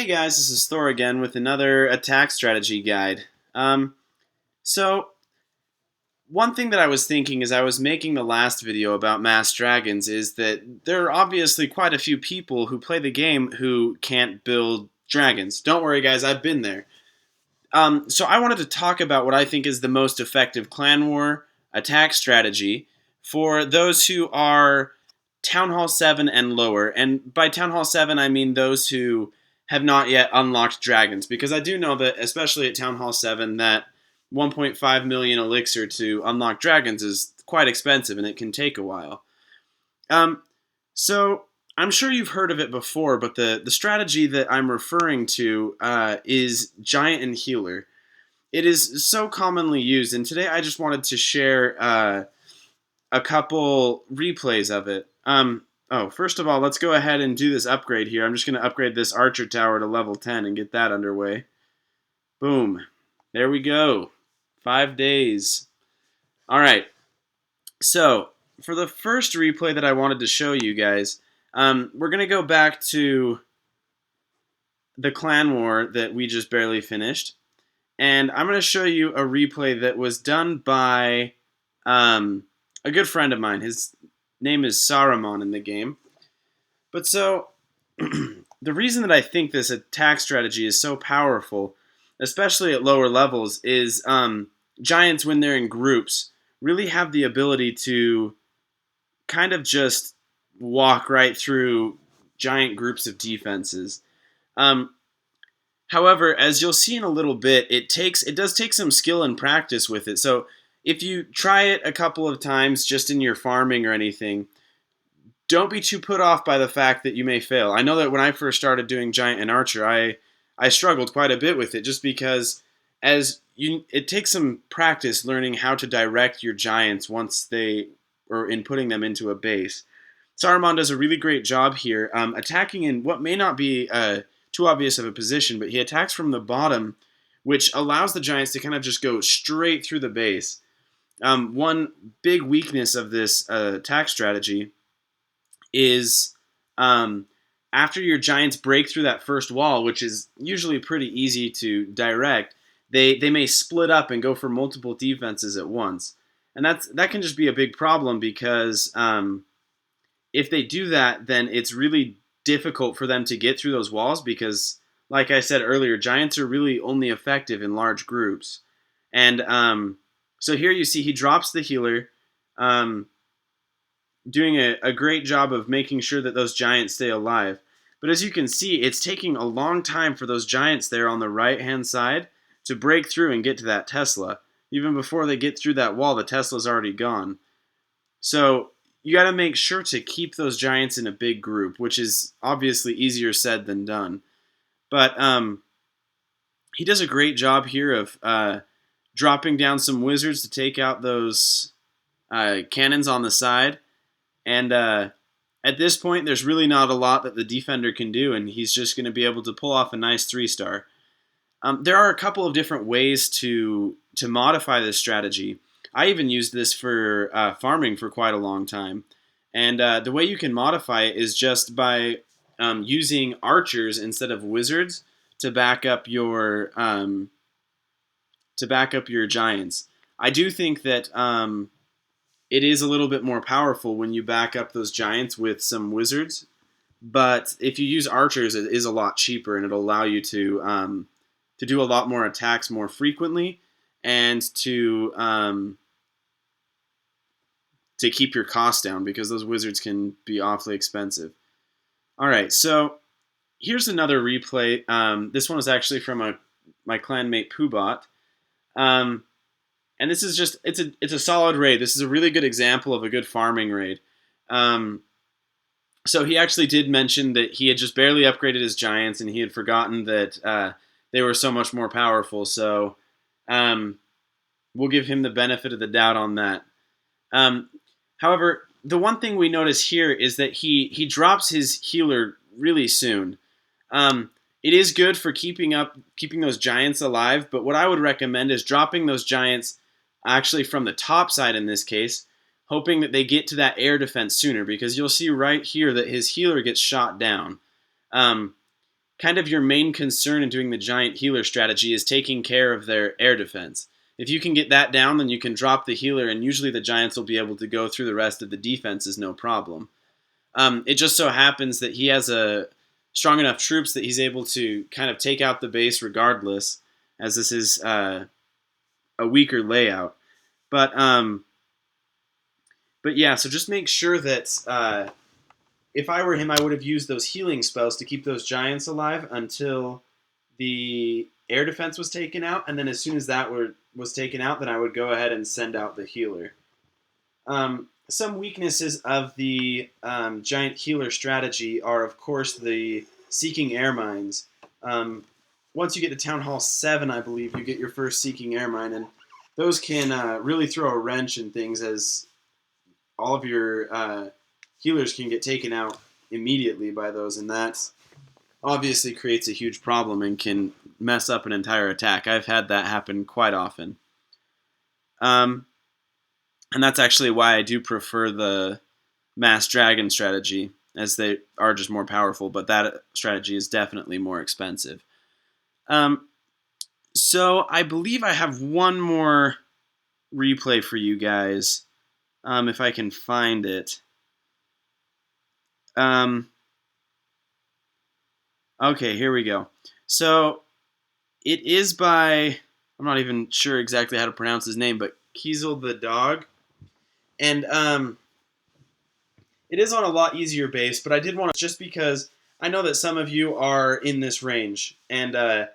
Hey guys, this is Thor again with another attack strategy guide. So one thing that I was thinking as I was making the last video about mass dragons is that there are obviously quite a few people who play the game who can't build dragons. Don't worry guys, I've been there. So I wanted to talk about what I think is the most effective clan war attack strategy for those who are Town Hall 7 and lower. And by Town Hall 7, I mean those who have not yet unlocked dragons. Because I do know that, especially at Town Hall 7, that 1.5 million elixir to unlock dragons is quite expensive and it can take a while. So I'm sure you've heard of it before, but the strategy that I'm referring to is Giant and Healer. It is so commonly used, and today I just wanted to share a couple replays of it. First of all, let's go ahead and do this upgrade here. I'm just going to upgrade this archer tower to level 10 and get that underway. Boom. There we go. 5 days. All right. So, for the first replay that I wanted to show you guys, we're going to go back to the clan war that we just barely finished. And I'm going to show you a replay that was done by a good friend of mine. His name is Saruman in the game. But so, the reason that I think this attack strategy is so powerful, especially at lower levels, is giants, when they're in groups, really have the ability to kind of just walk right through giant groups of defenses. However, as you'll see in a little bit, it does take some skill and practice with it. So if you try it a couple of times just in your farming or anything, don't be too put off by the fact that you may fail. I know that when I first started doing Giant and Archer, I struggled quite a bit with it just because it takes some practice learning how to direct your giants in putting them into a base. Saruman does a really great job here attacking in what may not be too obvious of a position, but he attacks from the bottom, which allows the giants to kind of just go straight through the base. One big weakness of this attack strategy is after your giants break through that first wall, which is usually pretty easy to direct, they may split up and go for multiple defenses at once. And that can just be a big problem because if they do that, then it's really difficult for them to get through those walls because, like I said earlier, giants are really only effective in large groups. And so here you see he drops the healer, doing a great job of making sure that those giants stay alive. But as you can see, it's taking a long time for those giants there on the right-hand side to break through and get to that Tesla. Even before they get through that wall, the Tesla's already gone. So you got to make sure to keep those giants in a big group, which is obviously easier said than done. But he does a great job here of dropping down some wizards to take out those cannons on the side. And at this point, there's really not a lot that the defender can do, and he's just going to be able to pull off a nice 3-star. There are a couple of different ways to modify this strategy. I even used this for farming for quite a long time. And the way you can modify it is just by using archers instead of wizards to back up your giants. I do think that it is a little bit more powerful when you back up those giants with some wizards. But if you use archers, it is a lot cheaper, and it'll allow you to do a lot more attacks more frequently and to keep your costs down because those wizards can be awfully expensive. All right, so here's another replay. This one was actually from my clanmate Poobot. And this is just, it's a solid raid. This is a really good example of a good farming raid. So he actually did mention that he had just barely upgraded his giants and he had forgotten that they were so much more powerful. So we'll give him the benefit of the doubt on that. However, the one thing we notice here is that he drops his healer really soon. It is good for keeping those giants alive, but what I would recommend is dropping those giants actually from the top side in this case, hoping that they get to that air defense sooner, because you'll see right here that his healer gets shot down. kind of your main concern in doing the giant healer strategy is taking care of their air defense. If you can get that down, then you can drop the healer, and usually the giants will be able to go through the rest of the defenses no problem. It just so happens that he has a strong enough troops that he's able to kind of take out the base regardless, as this is a weaker layout. But yeah, so just make sure that if I were him, I would have used those healing spells to keep those giants alive until the air defense was taken out, and then as soon as that was taken out, then I would go ahead and send out the healer. Some weaknesses of the giant healer strategy are, of course, the seeking air mines. Once you get to Town Hall 7, I believe, you get your first seeking air mine, and those can really throw a wrench in things, as all of your healers can get taken out immediately by those, and that obviously creates a huge problem and can mess up an entire attack. I've had that happen quite often. And that's actually why I do prefer the Mass Dragon strategy, as they are just more powerful, but that strategy is definitely more expensive. So I believe I have one more replay for you guys, if I can find it. Okay, here we go. So it is by, I'm not even sure exactly how to pronounce his name, but KeiselTheDog. And it is on a lot easier base, but I did want to, just because I know that some of you are in this range, and I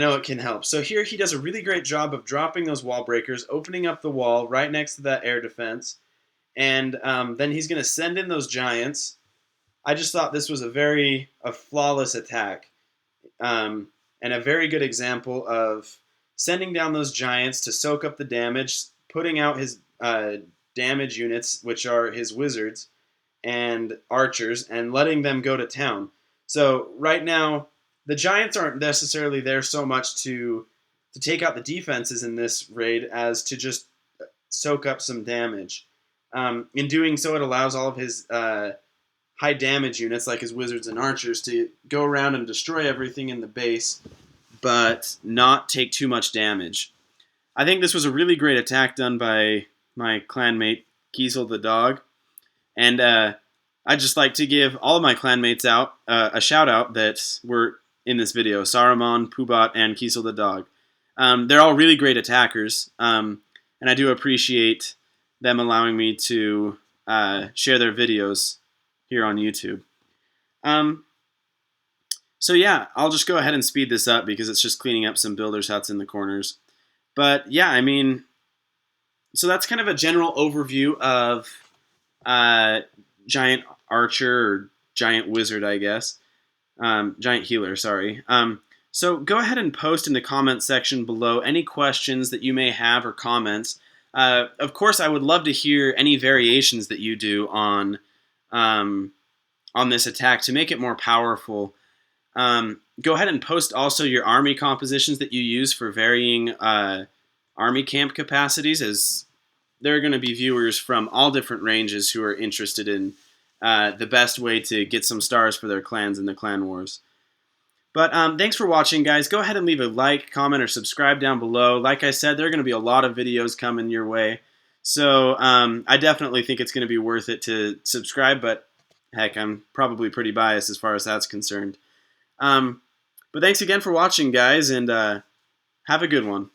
know it can help. So here he does a really great job of dropping those wall breakers, opening up the wall right next to that air defense, and then he's going to send in those giants. I just thought this was a flawless attack, and a very good example of sending down those giants to soak up the damage, putting out his damage units, which are his wizards and archers, and letting them go to town. So right now, the giants aren't necessarily there so much to take out the defenses in this raid as to just soak up some damage. In doing so, it allows all of his high damage units, like his wizards and archers, to go around and destroy everything in the base, but not take too much damage. I think this was a really great attack done by my clanmate, KeiselTheDog. And I'd just like to give all of my clanmates out a shout out that were in this video: Saruman, Poobot, and KeiselTheDog. They're all really great attackers, and I do appreciate them allowing me to share their videos here on YouTube. So yeah, I'll just go ahead and speed this up because it's just cleaning up some builders' huts in the corners. But yeah, I mean, so that's kind of a general overview of giant archer, or giant wizard, I guess. Giant healer, sorry. So go ahead and post in the comments section below any questions that you may have or comments. Of course, I would love to hear any variations that you do on this attack to make it more powerful. Go ahead and post also your army compositions that you use for varying army camp capacities, as there are going to be viewers from all different ranges who are interested in the best way to get some stars for their clans in the Clan Wars. But thanks for watching, guys. Go ahead and leave a like, comment, or subscribe down below. Like I said, there are going to be a lot of videos coming your way. So I definitely think it's going to be worth it to subscribe, but heck, I'm probably pretty biased as far as that's concerned. But thanks again for watching, guys, and have a good one.